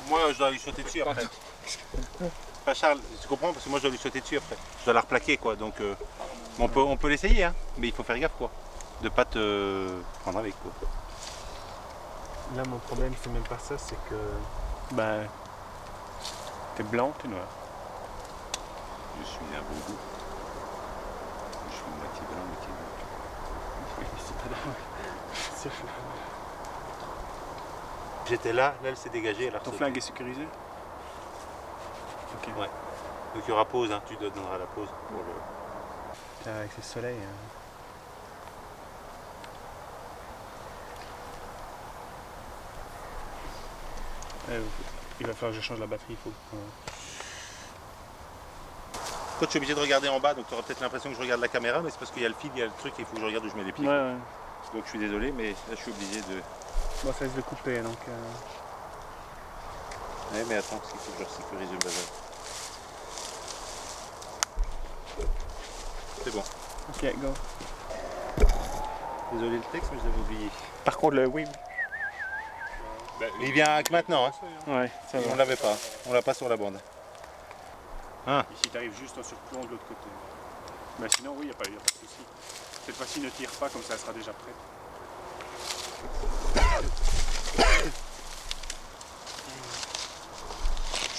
Moi, je dois lui sauter dessus après. Pas Charles, tu comprends? Parce que moi, je dois lui sauter dessus après. Je dois la replaquer, quoi. Donc, on peut l'essayer, hein. Mais il faut faire gaffe, quoi. De pas te prendre avec, quoi. Là, mon problème, c'est même pas ça, c'est que. Bah. T'es blanc, t'es noir. Je suis un bon goût. Je suis moitié blanc, moitié noir. C'est pas dingue. C'est fou. J'étais là, elle s'est dégagée. Elle a Ton sauté. flingue est sécurisé? Ok. Ouais. Donc il y aura pause, hein. Tu donneras la pause pour le. Putain, avec ce soleil. Il va falloir que je change la batterie, il faut. Toi, tu es obligé de regarder en bas, donc tu auras peut-être l'impression que je regarde la caméra, mais c'est parce qu'il y a le fil, il y a le truc, et il faut que je regarde où je mets les pieds. Ouais, ouais. Donc je suis désolé, mais là je suis obligé de. Bon, ça risque de couper donc. Ouais, mais attends, parce qu'il faut que je resécurise le bazar. C'est bon. Ok, go. Désolé le texte, mais je l'avais oublié. Par contre, le oui. Mais il vient que maintenant, hein. Ouais, ça On va. l'avait pas, on l'a pas sur la bande. Hein? Ici, tu arrives juste en surplomb de l'autre côté. Mais sinon, oui, il n'y a pas de souci. Cette fois-ci, ne tire pas, comme ça, elle sera déjà prête.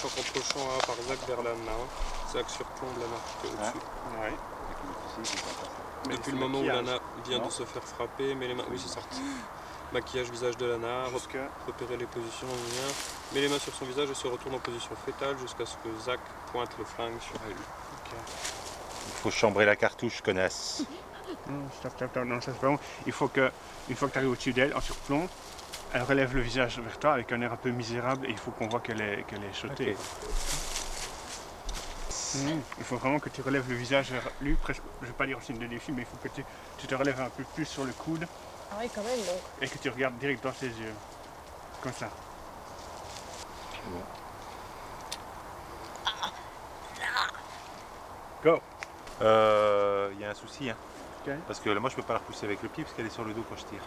Choc en prochant par Zach vers la main. Zach surplombe la main qui est au-dessus. Ouais. Mais Depuis c'est le moment où maquillage, Lana vient non? de se faire frapper, mais les mains. Oui, c'est sorti. Maquillage visage de Lana, Jusque. repérer les positions, met les mains sur son visage et se retourne en position fétale jusqu'à ce que Zach pointe le flingue sur elle. Ok. Il faut chambrer la cartouche, connasse. Non, stop, non, ça c'est pas bon. Il faut que, une fois que tu arrives au-dessus d'elle, en surplomb, elle relève le visage vers toi avec un air un peu misérable et il faut qu'on voit qu'elle est shotée. Ok. Il faut vraiment que tu relèves le visage vers lui, presque, je ne vais pas dire en signe de défi, mais il faut que tu te relèves un peu plus sur le coude Ah oui, quand même, donc. et que tu regardes direct dans ses yeux. Comme ça. Go! Il y a un souci, hein. Ok. Parce que là, moi je peux pas la repousser avec le pied parce qu'elle est sur le dos quand je tire.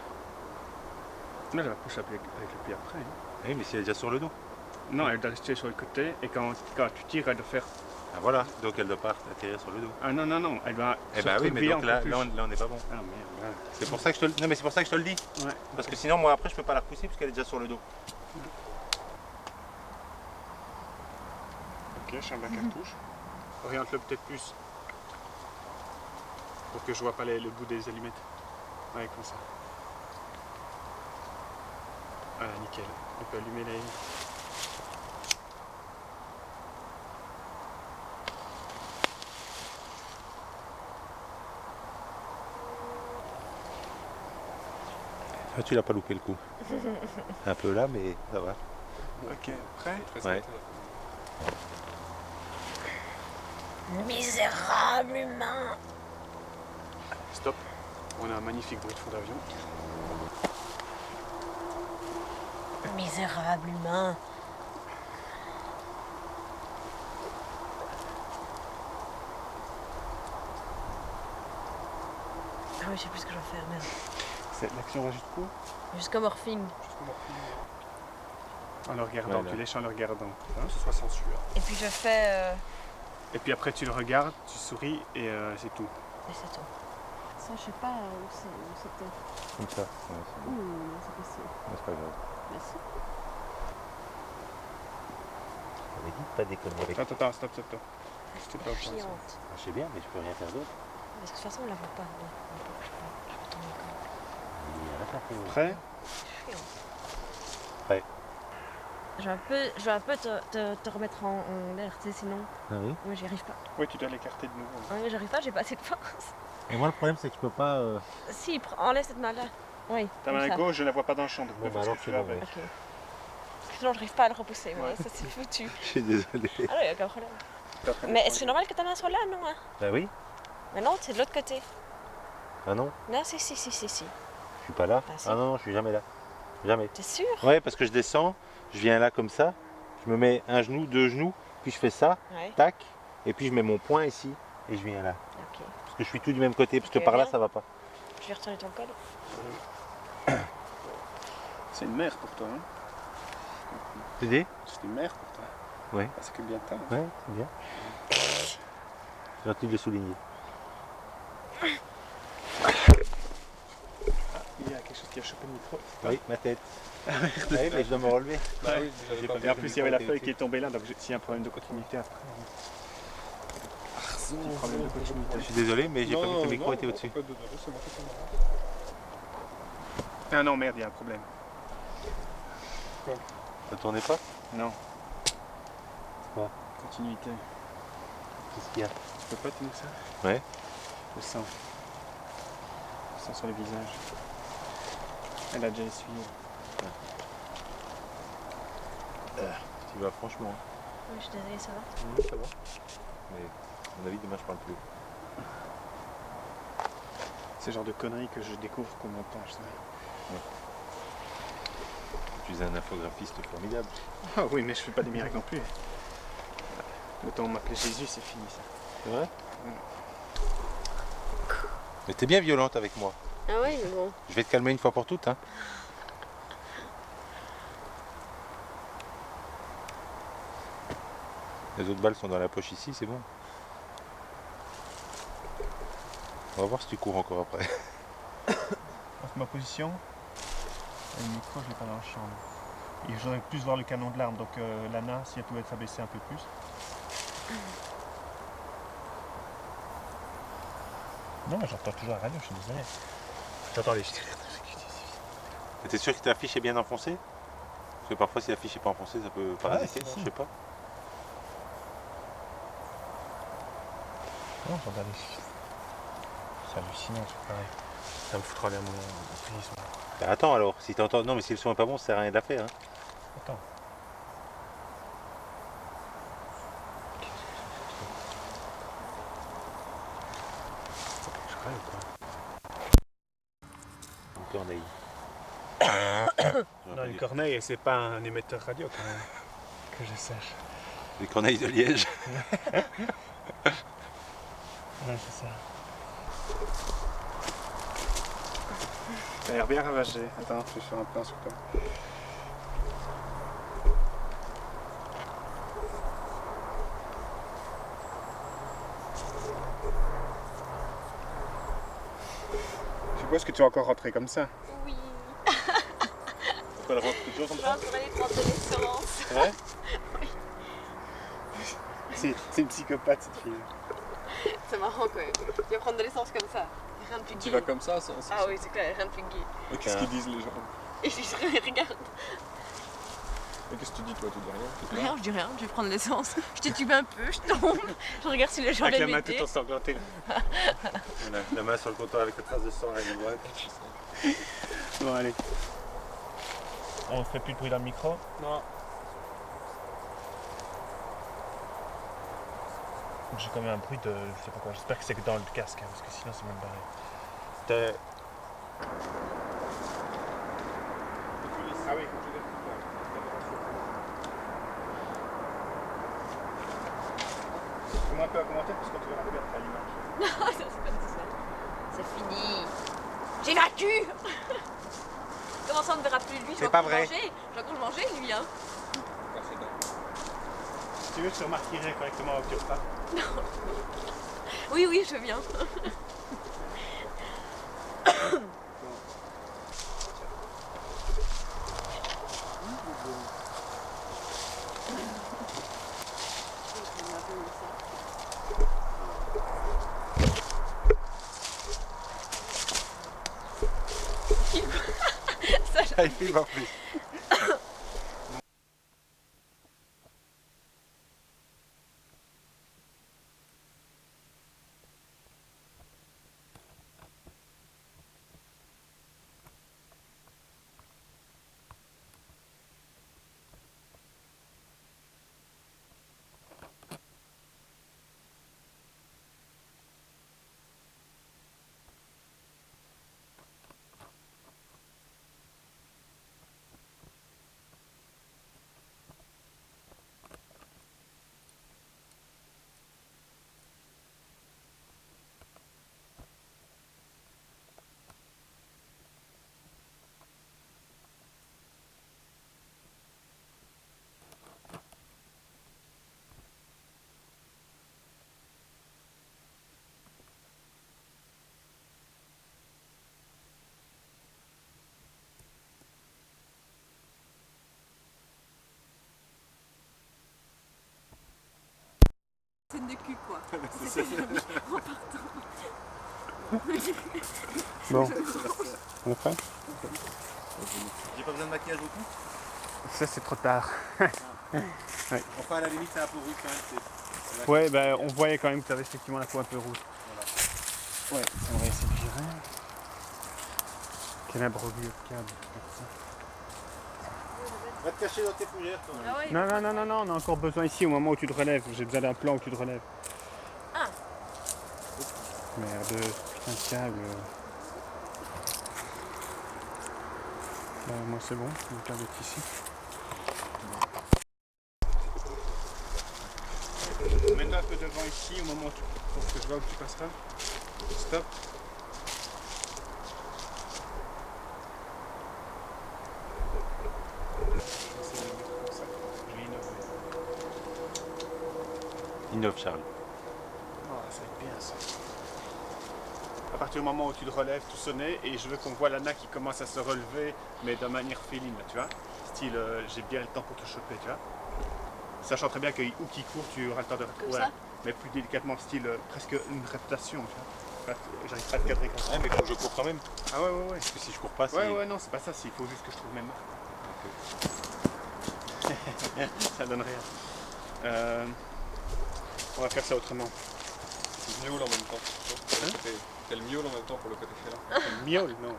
Non, elle va pousser avec le pied après. Hein. Oui, mais si elle est déjà sur le dos. Non, elle doit rester sur le côté et quand tu tires, elle doit faire. Ah, voilà, donc elle doit pas atterrir sur le dos. Ah non, elle doit. Eh ben oui, mais donc là on n'est pas bon. Ah merde, C'est pour ça que je te le... Non, mais c'est pour ça que je te le dis. ouais. Parce que sinon, moi après, je peux pas la repousser parce qu'elle est déjà sur le dos. Ok, chambre la cartouche. Oriente-le peut-être plus. Pour que je vois pas le bout des allumettes. Ouais, comme ça. Voilà, nickel. On peut allumer les. Ah, tu l'as pas loupé le coup. Un peu là, mais ça va. Ok, prêt? Ouais. Misérable humain! Stop. On a un magnifique bruit de fond d'avion. Misérable humain! Ah oui, je sais plus ce que je vais faire, merde. L'action va jusqu'où? Jusqu'au morphing. En le regardant, Voilà. tu lèches en le regardant. Que ce soit sans sueur. Et puis je fais. Et puis après tu le regardes, tu souris et c'est tout. Et c'est tout. Ça, je sais pas où c'était. Comme ça. Ouais, c'est bon. C'est possible. C'est pas grave. Merci. J'avais dit de pas déconner avec. Attends, stop. C'était pas au point, ça. Chiante. Je sais bien, mais je peux rien faire d'autre. Parce que de toute façon, on la voit pas. Donc, je peux tomber encore. Prêt? Chiant. Prêt. Je vais un peu te remettre en l'air, tu sais, sinon. Ah oui. Moi, j'y arrive pas. Oui, tu dois l'écarter de nouveau. Oui, mais j'arrive pas, j'ai pas assez de force. Et moi, le problème, c'est que je peux pas. Si, enlève cette main-là. Oui. Ta comme main ça. gauche, je la vois pas dans le champ. Donc Bon, bah fais ce alors, que tu c'est veux bon, avec. Ok. Parce que sinon, j'arrive pas à le repousser, moi. Ça, c'est foutu. Je suis désolé. Ah non, il n'y a aucun problème. Mais est-ce que c'est normal que ta main soit là, non hein? Bah oui. Mais non, c'est de l'autre côté. Ah non, Non, si. je suis pas là. Ah, si. Ah non, je suis jamais là. Jamais. T'es sûr? Ouais, parce que je descends, je viens là comme ça, je me mets un genou, deux genoux, puis je fais ça, Ouais. tac, et puis je mets mon poing ici et je viens là. Ok. Parce que je suis tout du même côté, parce que Ok, par là bien. ça va pas. Je vais retourner ton col. C'est une merde pour toi. Hein? T'aider? C'est une mère pour toi. Ouais. Parce que bien tard. Ouais, c'est bien. C'est gentil de le souligner. Il y a quelque chose qui a chopé le micro. Oui, ma tête. Oui, mais je dois me relever. Bah oui, J'ai pas vu. En plus, il y avait la feuille qui est tombée là, donc s'il y a un problème de continuité après. Petit problème de continuité. Je suis désolé, mais j'ai pas vu que le micro était au-dessus. Pas de désolé, c'est moi qui t'en ai. Ah non, merde, il y a un problème. Ça tournait pas? Non. Quoi? Continuité. Qu'est-ce qu'il y a? Tu peux pas tenir ça? Ouais. Le sang. Le sang sur le visage. Elle a déjà essuyé. Tu vas franchement. Oui, je suis désolée, ça va. Ça va. Mais à mon avis, demain je parle plus. C'est le genre de conneries que je découvre qu'au montage. Ça. Tu es un infographiste formidable. Ah oui, mais je fais pas des miracles non plus. Autant m'appeler Jésus, c'est fini ça. C'est vrai? Mais t'es bien violente avec moi. Ah oui, mais bon. Je vais te calmer une fois pour toutes. Hein. Les autres balles sont dans la poche ici, c'est bon. On va voir si tu cours encore après. Ma position, le micro, je l'ai pas dans la chambre. Et j'aurais plus voir le canon de l'arme, donc Lana, si elle pouvait être abaissée un peu plus. Non, mais j'entends toujours la radio, je suis désolé. J'entends les... T'es sûr que ta fiche est bien enfoncée? Parce que parfois si la fiche n'est pas enfoncée, ça peut parasiter, si, si. je sais pas. Non, j'entends les... C'est hallucinant, c'est pareil. Ça me foutra l'air mon prisme. Bah attends alors, si t'entends. Non mais si le son est pas bon, ça sert à rien de la faire. Hein. Attends. Je crois ou quoi? Une corneille. Non, une corneille, c'est pas un émetteur radio quand même. Que je sache. Des corneilles de Liège. Ouais, c'est ça. Ça a l'air bien ravagé. Attends, je vais faire un plan sur toi. Je suppose que tu vas encore rentrer comme ça. Oui. Pourquoi elle rentre toujours comme Je ça? vais les prendre de l'essence. Ouais. C'est une psychopathe cette fille. C'est marrant quand même. Je vais prendre de l'essence comme ça. Rien de plus Tu gay. vas comme ça, Ah oui, c'est clair, rien de plus gay. Mais qu'est-ce qu'ils disent les gens? Et je dis regarde. Mais qu'est-ce que tu dis toi? Tu dis rien? Tu te Rien, je dis rien, je vais prendre l'essence. Je titube un peu, je tombe. Je regarde si les gens Avec la les main mettaient. tout ensanglantée. La main sur le comptoir avec la trace de sang à la droite. Bon, allez. On fait plus de bruit dans le micro. Non. J'ai quand même un bruit de... Je sais pas quoi. J'espère que c'est que dans le casque, hein, parce que sinon c'est mal barré. Ah oui, fais-moi un peu à commenter parce que tu verras bien à l'image. Non, ça c'est pas tout seul. C'est fini. J'ai vaincu. Comment ça on ne verra plus lui? Je C'est vais pas encore vrai. manger. Je vais encore le manger lui hein. Si tu veux, je te remarquerai correctement au petit repas. Oui, oui, je veux bien. Ah, il filme en plus. de cul quoi. C'est ça. Bon, on est prêt? J'ai pas besoin de maquillage beaucoup. Ça c'est trop tard. Enfin, à la limite, c'est un peu rouge quand même. Ouais, bah on voyait quand même que tu avais effectivement la peau un peu rouge. Voilà. Ouais, on va essayer de virer. Quel imbroglio de câble. Va te cacher dans tes fougères, toi. Ah ouais. Non, non, non, non, non, on a encore besoin ici au moment où tu te relèves. J'ai besoin d'un plan où tu te relèves. Ah. Merde, putain de câble. Moi c'est bon, le câble est ici. Mets-toi un peu devant ici au moment où pour que je vois où tu passeras. Stop. Je vais innover. Innove, Charles. Ah, ça va être bien ça. À partir du moment où tu te relèves, tout sonner, et je veux qu'on voit l'Anna qui commence à se relever, mais de manière féline, là, tu vois. Style, j'ai bien le temps pour te choper, tu vois. Sachant très bien que où qui court, tu auras le temps de... Comme ça. Mais plus délicatement, style, presque une réputation, tu vois. J'arrive pas à te cadrer comme ça. Ouais, mais faut que je cours quand même. Ah ouais, ouais, ouais. Parce que si je cours pas, c'est... Ouais, ouais, non, c'est pas ça, il faut juste que je trouve mes mains. Ça donne rien. On va faire ça autrement. C'est le miaule en même temps. T'as le miaule en même temps pour le côté félin. Miaule, non.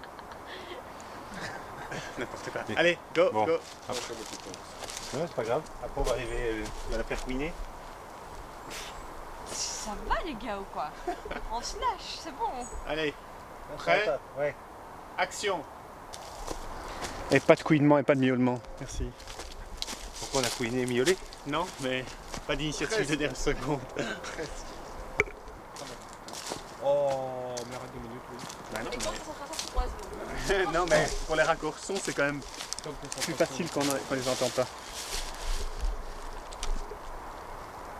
N'importe quoi. Allez, go, Bon. go. Ah, je suis à moitié de temps. Ouais, c'est pas grave. Après, on va arriver à la faire couiner. Ça va les gars ou quoi? On se lâche, c'est bon. Allez, prêt? Ouais. Action. Et pas de couinement et pas de miaulement. Merci. Pourquoi on a couiné et miaulé? Non, mais pas d'initiative de dernière seconde. Oh, mais arrête 2 minutes, oui. Bah non, Les grandes concentrations pour 3 secondes. non, mais pour les raccourcions, c'est quand même plus facile quand on les entend pas.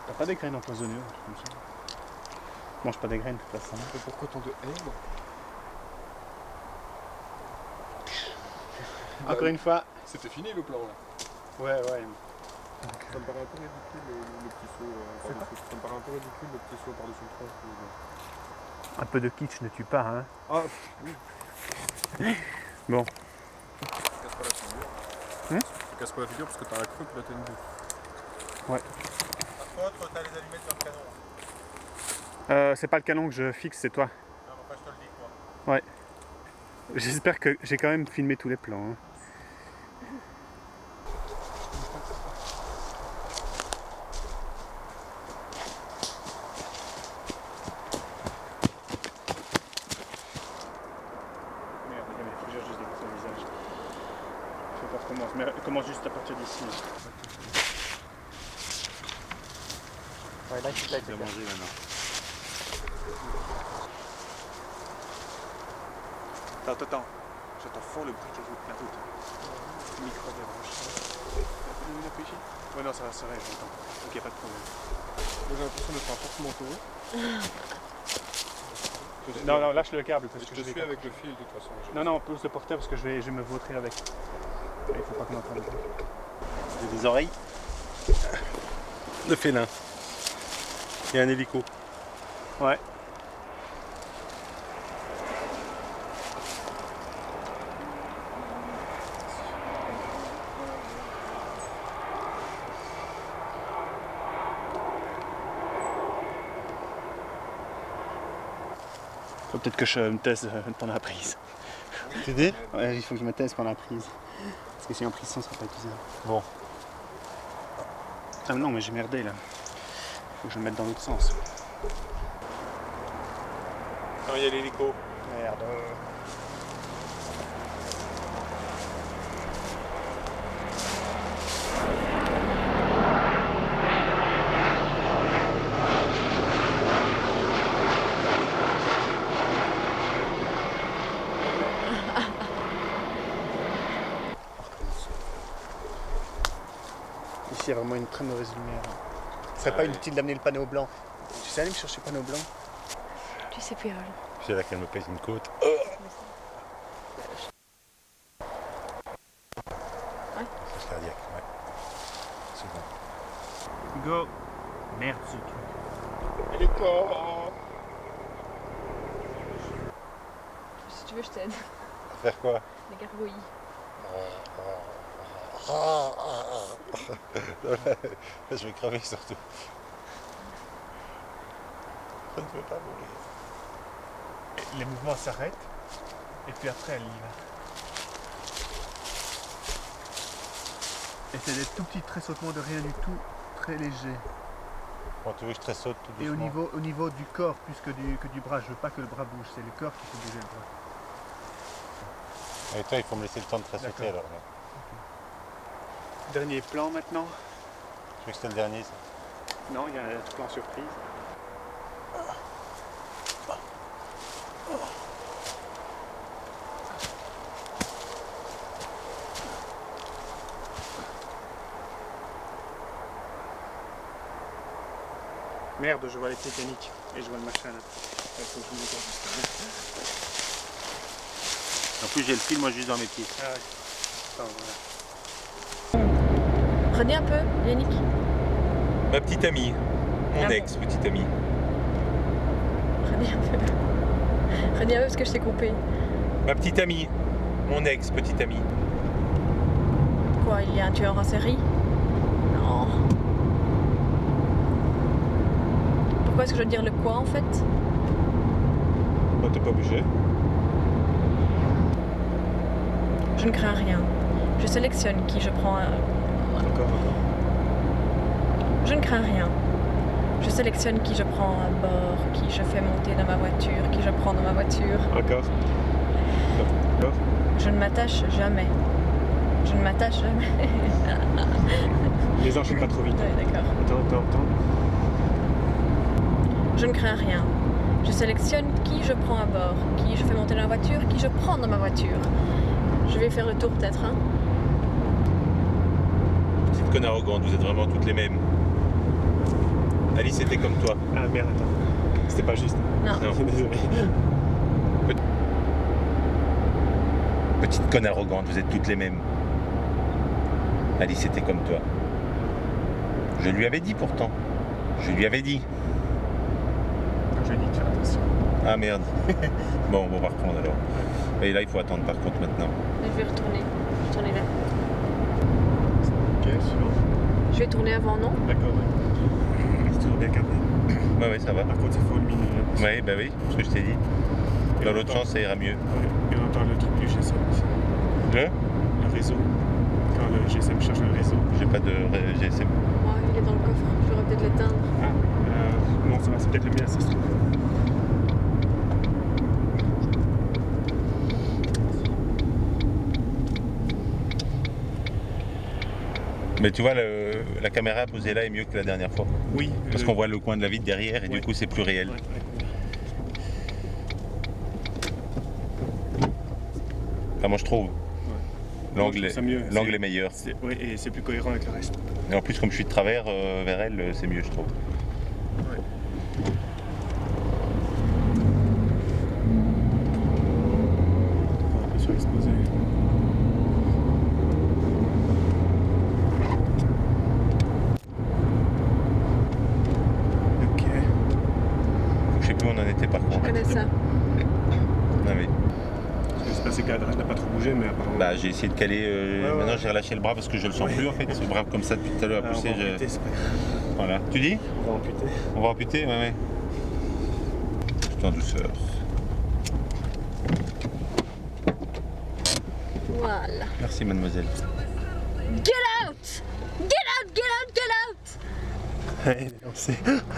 T'as pas des graines empoisonnées, un truc comme ça? Mange pas des graines de toute façon. Mais pourquoi tant de haine? Encore une fois. C'était fini le plan là. Ouais, ouais. Ça me paraît un peu ridicule le petit saut par-dessus. Ça me paraît un peu ridicule le petit saut par-dessus le tronc. Un peu de kitsch ne tue pas, hein. Ah, oui. Bon. Tu casses pas la figure. Tu casses pas la figure parce que t'as la creux puis là t'as une boue. Par contre, t'as les allumettes dans le canon. C'est pas le canon que je fixe, c'est toi. Non, enfin, je te le dis, quoi. Ouais. J'espère que j'ai quand même filmé tous les plans. Hein. Merde, il y a mes fougères juste devant son visage. Je sais pas comment, mais commence juste à partir d'ici. Ouais, là, tu Je vais manger maintenant. Attends. J'entends fort le bruit de la route. Le micro débranche. Une appuie ici? Ouais, non, ça va, j'entends. Ok, pas de problème. Moi j'ai l'impression d'être un porte-manteau. Non, lâche le câble. Parce Je que te vais suis pas- avec le fil de toute façon. Non, pousse le porteur parce que je vais me vautrer avec. Il faut pas qu'on entende. J'ai des oreilles de félin. Il y a un hélico. Ouais. Faut peut-être que je me taise pendant la prise. Tu dis? Ouais, il faut que je me taise pendant la prise. Parce que si en prise ça sera pas épuisé. Bon. Ah non, mais j'ai merdé là. Faut que je me mette dans l'autre sens. Non, il y a l'hélico. Merde. Ici, il y a vraiment une très mauvaise lumière. Ce serait pas inutile d'amener le panneau blanc. Tu sais aller me chercher le panneau blanc? Tu sais plus, C'est là qu'elle me pèse une côte. C'est cardiaque, ouais. C'est bon. Go. Merde, ce truc. Les corps. Si tu veux, je t'aide. Faire quoi? Les gargouilles. Je vais crever surtout. Je ne veux pas mourir. Les mouvements s'arrêtent et puis après elle y va. Et c'est des tout petits tresautements de rien du tout, très légers. Quand tu veux que je tressaute tout Et doucement. au niveau du corps plus que du bras, je veux pas que le bras bouge, c'est le corps qui fait bouger le bras. Et toi, il faut me laisser le temps de tressauter D'accord. alors. Là. Dernier plan maintenant. Je veux que c'était le dernier ça. Non, il y a un plan surprise. Merde, je vois les mécaniques et je vois le machin là. Il faut que je me mette En plus, j'ai le fil moi juste dans mes pieds. Ah ouais. Attends, voilà. Prenez un peu, Yannick. Ma petite amie. Mon Ah bon. ex-petite amie. Prenez un peu. Prenez un peu parce que je t'ai coupé. Ma petite amie. Mon ex-petite amie. Quoi, il y a un tueur en série? Non. Pourquoi est-ce que je dois dire le quoi en fait? T'es pas obligé. Je ne crains rien. Je sélectionne qui je prends. Encore. Je ne crains rien. Je sélectionne qui je prends à bord, qui je fais monter dans ma voiture, qui je prends dans ma voiture. Encore. Je ne m'attache jamais. Je ne m'attache jamais. Les enchaîne pas trop vite. Ouais, d'accord. Attends. Je ne crains rien. Je sélectionne qui je prends à bord, qui je fais monter dans la voiture, qui je prends dans ma voiture. Je vais faire le tour peut-être, hein. Petite conne arrogante, vous êtes vraiment toutes les mêmes. Alice était comme toi. Ah merde, attends. C'était pas juste. Non. Non. Désolé. Petite conne arrogante, vous êtes toutes les mêmes. Alice était comme toi. Je lui avais dit pourtant. Je lui avais dit. Je lui ai dit de faire attention. Ah merde. Bon, on va reprendre alors. Et là, il faut attendre par contre maintenant. Je vais retourner. Je vais tourner là. Ok, suivant. Je vais tourner avant, non? D'accord, ouais. C'est toujours bien cadré. Ouais, ça va. Par contre, il faut le minimum. Ouais, bah oui, ce que je t'ai dit. Dans l'autre sens, ça ira mieux. Et on entend le truc du GSM aussi. Le Le réseau. Quand le GSM cherche le réseau. J'ai pas de GSM. Ouais, il est dans le coffre. Je devrais peut-être l'éteindre. Ah, non, ça va, c'est peut-être le mien, ça se trouve. Mais tu vois, la caméra posée là est mieux que la dernière fois. Oui. Parce qu'on voit le coin de la vitre derrière et du coup, c'est plus réel. Ouais. Enfin, moi, je trouve. L'angle je trouve ça mieux. est meilleur. Oui, et c'est plus cohérent avec le reste. Et en plus, comme je suis de travers vers elle, c'est mieux, je trouve. Ouais. Un peu surexposé. Ok. Je sais plus où on en était par Je contre. connais ça. Ah oui. J'espère que c'est cadrage n'a pas trop bougé, mais apparemment. Bah, j'ai essayé de caler. ouais. Maintenant, j'ai relâché le bras parce que je le sens plus en fait. Ce bras comme ça depuis tout à l'heure à Ah, on pousser. va amputer, c'est pas grave. Voilà. Tu dis? On va amputer. On va amputer? Ouais. Tout en douceur. Voilà. Merci, mademoiselle. Get out! Get out! Get out! Get out! Allez, on sait.